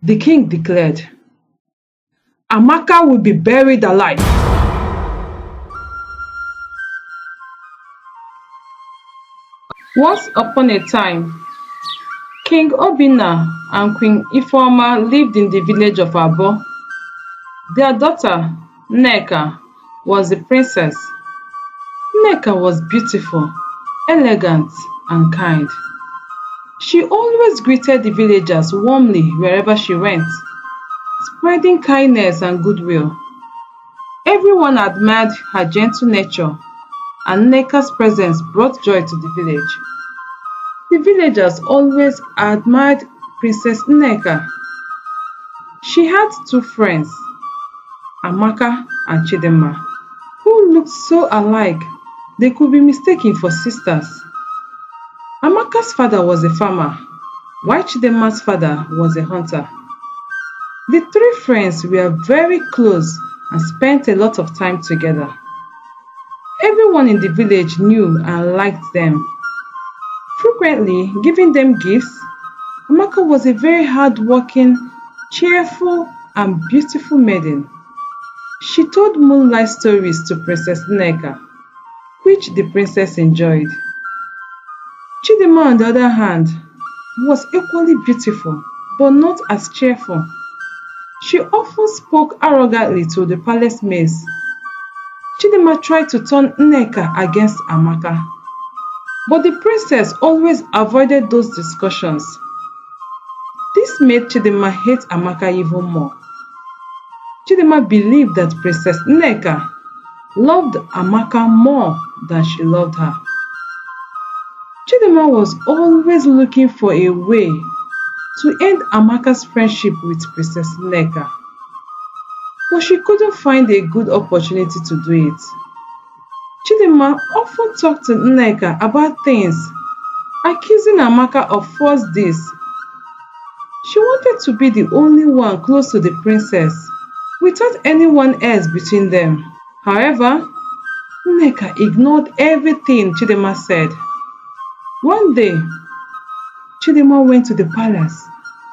The king declared, Amaka will be buried alive. Once upon a time, King Obinna and Queen Ifeoma lived in the village of Abo. Their daughter, Nneka, was the princess. Nneka was beautiful, elegant, and kind. She always greeted the villagers warmly wherever she went, spreading kindness and goodwill. Everyone admired her gentle nature, and Nneka's presence brought joy to the village. The villagers always admired Princess Nneka. She had two friends, Amaka and Chidinma, who looked so alike they could be mistaken for sisters. Amaka's father was a farmer, while Chidinma's father was a hunter. The three friends were very close and spent a lot of time together. Everyone in the village knew and liked them. Frequently giving them gifts, Amaka was a very hard-working, cheerful, and beautiful maiden. She told moonlight stories to Princess Nneka, which the princess enjoyed. Chidinma, on the other hand, was equally beautiful, but not as cheerful. She often spoke arrogantly to the palace maids. Chidinma tried to turn Nneka against Amaka, but the princess always avoided those discussions. This made Chidinma hate Amaka even more. Chidinma believed that Princess Nneka loved Amaka more than she loved her. Chidinma was always looking for a way to end Amaka's friendship with Princess Nneka, but she couldn't find a good opportunity to do it. Chidinma often talked to Nneka about things, accusing Amaka of false deeds. She wanted to be the only one close to the princess, without anyone else between them. However, Nneka ignored everything Chidinma said. One day, Chidinma went to the palace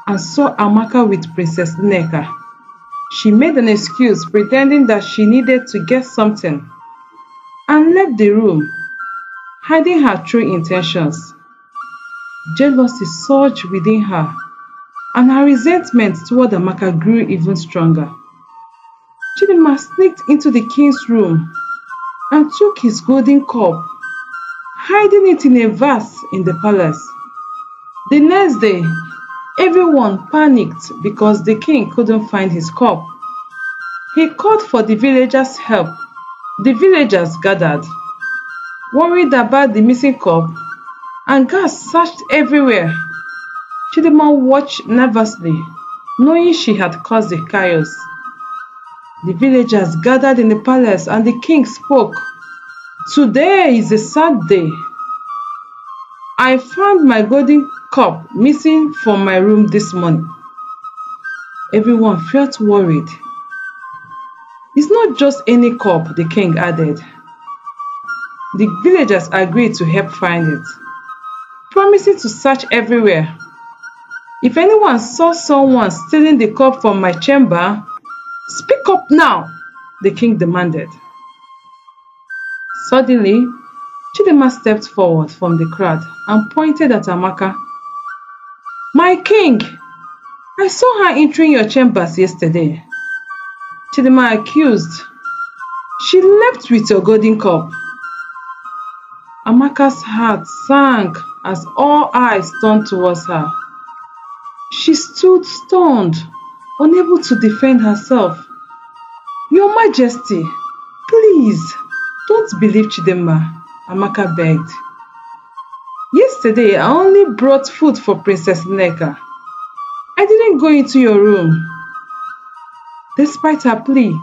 and saw Amaka with Princess Nneka. She made an excuse pretending that she needed to get something and left the room, hiding her true intentions. Jealousy surged within her, and her resentment toward Amaka grew even stronger. Chidinma sneaked into the king's room and took his golden cup, hiding it in a vase in the palace. The next day, everyone panicked because the king couldn't find his cup. He called for the villagers' help. The villagers gathered, worried about the missing cup, and guards searched everywhere. Chidinma watched nervously, knowing she had caused the chaos. The villagers gathered in the palace and the king spoke. Today is a sad day. I found my golden cup missing from my room this morning. Everyone felt worried. It's not just any cup, the king added. The villagers agreed to help find it, promising to search everywhere. If anyone saw someone stealing the cup from my chamber, speak up now, the king demanded. Suddenly, Chidinma stepped forward from the crowd and pointed at Amaka. My king, I saw her entering your chambers yesterday. Chidinma accused. She left with your golden cup. Amaka's heart sank as all eyes turned towards her. She stood stunned, unable to defend herself. Your Majesty, please, don't believe Chidinma, Amaka begged. Yesterday, I only brought food for Princess Nneka. I didn't go into your room. Despite her plea,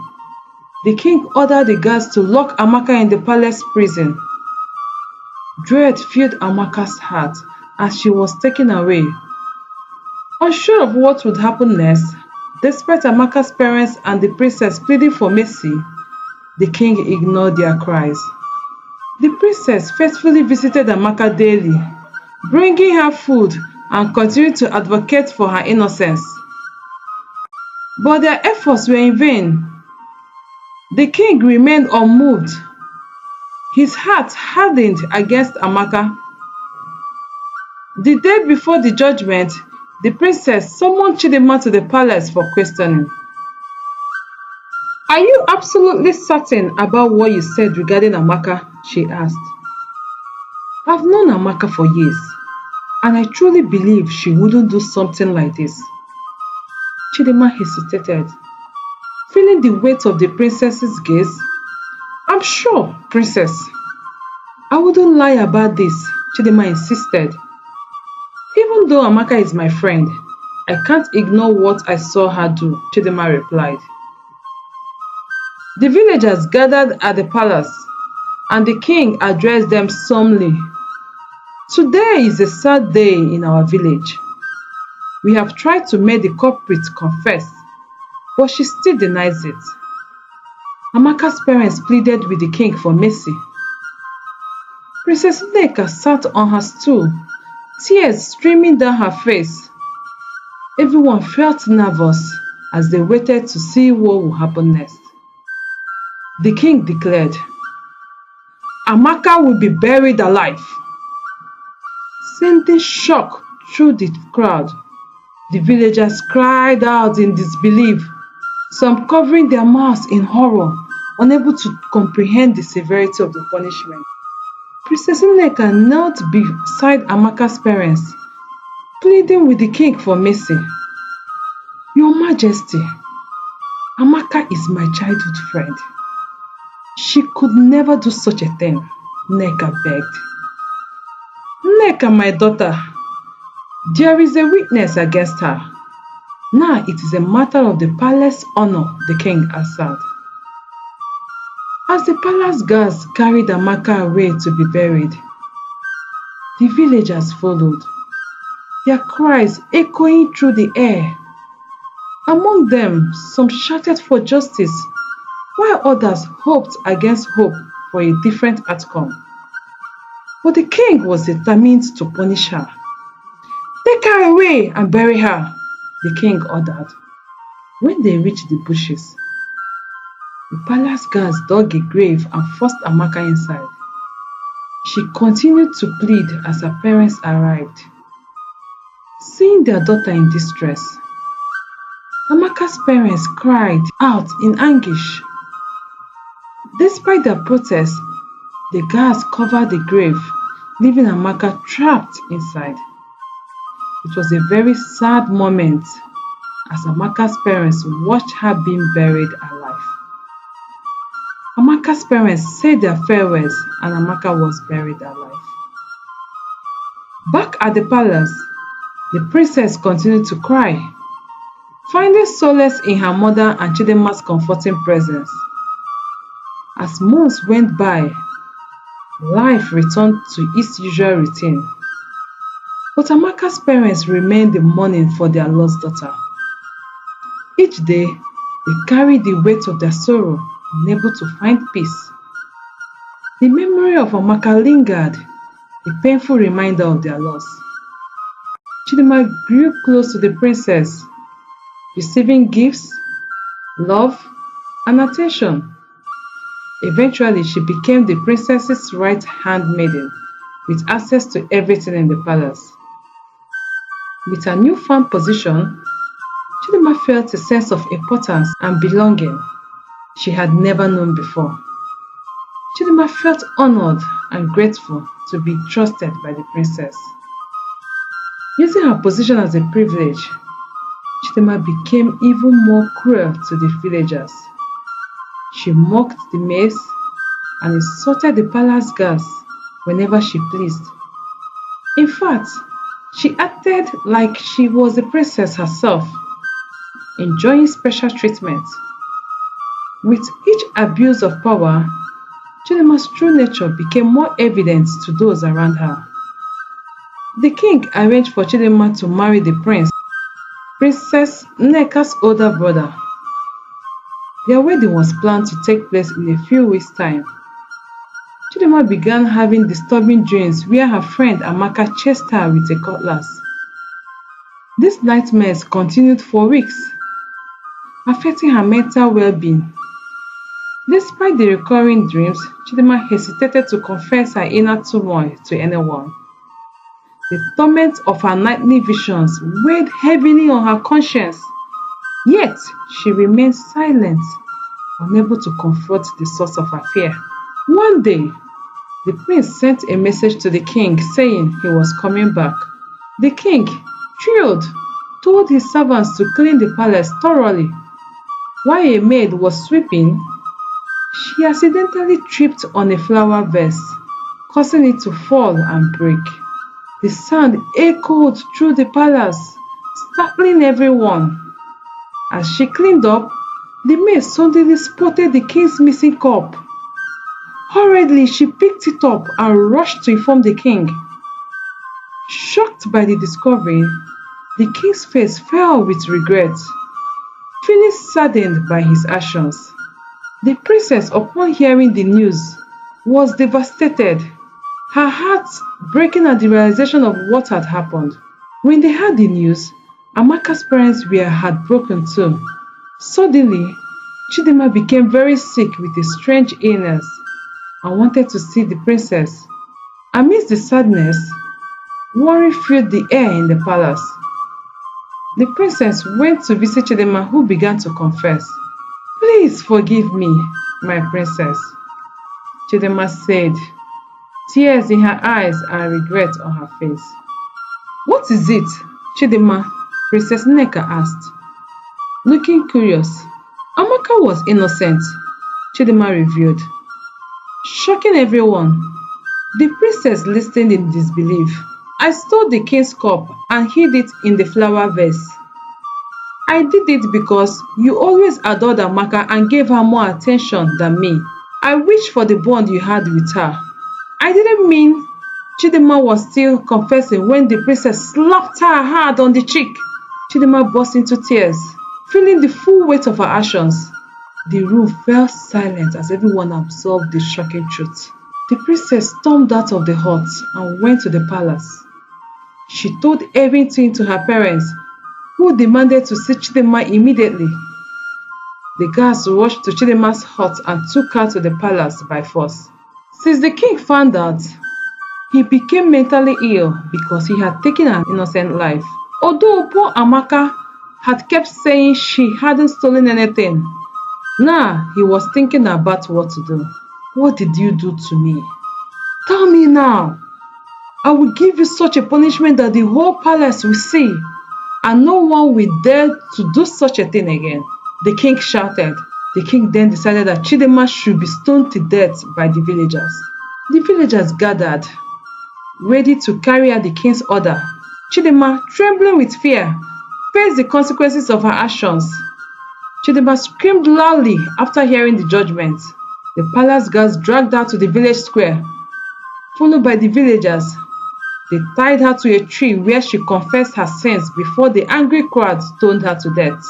the king ordered the guards to lock Amaka in the palace prison. Dread filled Amaka's heart as she was taken away. Unsure of what would happen next, despite Amaka's parents and the princess pleading for mercy, the king ignored their cries. The princess faithfully visited Amaka daily, bringing her food and continued to advocate for her innocence. But their efforts were in vain. The king remained unmoved. His heart hardened against Amaka. The day before the judgment, the princess summoned Chidinma to the palace for questioning. "Are you absolutely certain about what you said regarding Amaka?" she asked. "I've known Amaka for years, and I truly believe she wouldn't do something like this." Chidinma hesitated, feeling the weight of the princess's gaze. "I'm sure, princess. I wouldn't lie about this," Chidinma insisted. "Even though Amaka is my friend, I can't ignore what I saw her do," Chidinma replied. The villagers gathered at the palace, and the king addressed them solemnly. "Today is a sad day in our village. We have tried to make the culprit confess, but she still denies it." Amaka's parents pleaded with the king for mercy. Princess Nneka sat on her stool, tears streaming down her face. Everyone felt nervous as they waited to see what would happen next. The king declared, "Amaka will be buried alive," sending shock through the crowd. The villagers cried out in disbelief, some covering their mouths in horror, unable to comprehend the severity of the punishment. Princess Nneka knelt beside Amaka's parents, pleading with the king for mercy. "Your Majesty, Amaka is my childhood friend. She could never do such a thing," Nneka begged. "Nneka, my daughter, there is a witness against her. Now it is a matter of the palace honor," the king answered. As the palace guards carried Amaka away to be buried, the villagers followed, their cries echoing through the air. Among them, some shouted for justice, while others hoped against hope for a different outcome. But the king was determined to punish her. "Take her away and bury her," the king ordered. When they reached the bushes, the palace guards dug a grave and forced Amaka inside. She continued to plead as her parents arrived. Seeing their daughter in distress, Amaka's parents cried out in anguish. Despite their protest, the guards covered the grave, leaving Amaka trapped inside. It was a very sad moment as Amaka's parents watched her being buried alive. Amaka's parents said their farewells and Amaka was buried alive. Back at the palace, the princess continued to cry, finding solace in her mother and Chidinma's comforting presence. As months went by, life returned to its usual routine. But Amaka's parents remained in mourning for their lost daughter. Each day, they carried the weight of their sorrow, unable to find peace. The memory of Amaka lingered, a painful reminder of their loss. Chidinma grew close to the princess, receiving gifts, love, and attention. Eventually, she became the princess's right-hand maiden, with access to everything in the palace. With her newfound position, Chidinma felt a sense of importance and belonging she had never known before. Chidinma felt honored and grateful to be trusted by the princess. Using her position as a privilege, Chidinma became even more cruel to the villagers. She mocked the maids and insulted the palace guards whenever she pleased. In fact, she acted like she was the princess herself, enjoying special treatment. With each abuse of power, Chidinma's true nature became more evident to those around her. The king arranged for Chidinma to marry the prince, Princess Nneka's older brother. Their wedding was planned to take place in a few weeks' time. Chidinma began having disturbing dreams where her friend Amaka chased her with a cutlass. These nightmares continued for weeks. affecting her mental well-being. Despite the recurring dreams, Chidinma hesitated to confess her inner turmoil to anyone. The torment of her nightly visions weighed heavily on her conscience, yet she remained silent, unable to confront the source of her fear. One day, the prince sent a message to the king saying he was coming back. The king, thrilled, told his servants to clean the palace thoroughly. While a maid was sweeping, she accidentally tripped on a flower vase, causing it to fall and break. The sound echoed through the palace, startling everyone. As she cleaned up, the maid suddenly spotted the king's missing cup. Hurriedly, she picked it up and rushed to inform the king. Shocked by the discovery, the king's face fell with regret, feeling saddened by his actions. The princess, upon hearing the news, was devastated, her heart breaking at the realization of what had happened. When they heard the news, Amaka's parents were heartbroken too. Suddenly, Chidinma became very sick with a strange illness and wanted to see the princess. Amidst the sadness, worry filled the air in the palace. The princess went to visit Chidinma, who began to confess. "Please forgive me, my princess," Chidinma said, tears in her eyes and regret on her face. "What is it, Chidinma?" Princess Nneka asked. Looking curious, "Amaka was innocent," Chidinma revealed. Shocking everyone, the princess listened in disbelief. "I stole the king's cup and hid it in the flower vase. I did it because you always adored Amaka and gave her more attention than me. I wished for the bond you had with her." "I didn't mean..." Chidinma was still confessing when the princess slapped her hard on the cheek. Chidinma burst into tears, feeling the full weight of her actions. The room fell silent as everyone absorbed the shocking truth. The princess stormed out of the hut and went to the palace. She told everything to her parents, who demanded to see Chidinma immediately. The guards rushed to Chidinma's hut and took her to the palace by force. Since the king found out, he became mentally ill because he had taken an innocent life. Although poor Amaka had kept saying she hadn't stolen anything, now he was thinking about what to do. "What did you do to me? Tell me now. I will give you such a punishment that the whole palace will see, and no one will dare to do such a thing again," the king shouted. The king then decided that Chidinma should be stoned to death by the villagers. The villagers gathered, ready to carry out the king's order. Chidinma, trembling with fear, faced the consequences of her actions. Chidinma screamed loudly after hearing the judgment. The palace guards dragged her to the village square. Followed by the villagers, they tied her to a tree where she confessed her sins before the angry crowd stoned her to death.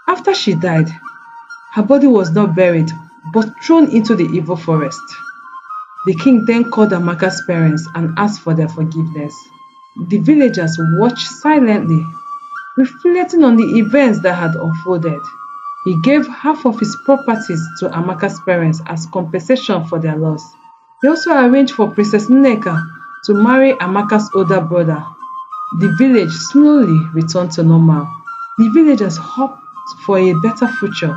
After she died, her body was not buried, but thrown into the evil forest. The king then called Amaka's parents and asked for their forgiveness. The villagers watched silently, reflecting on the events that had unfolded. He gave half of his properties to Amaka's parents as compensation for their loss. He also arranged for Princess Nneka to marry Amaka's older brother. The village slowly returned to normal. The villagers hoped for a better future,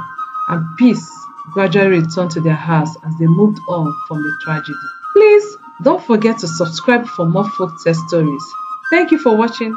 and peace gradually returned to their hearts as they moved on from the tragedy. Please don't forget to subscribe for more folk tale stories. Thank you for watching.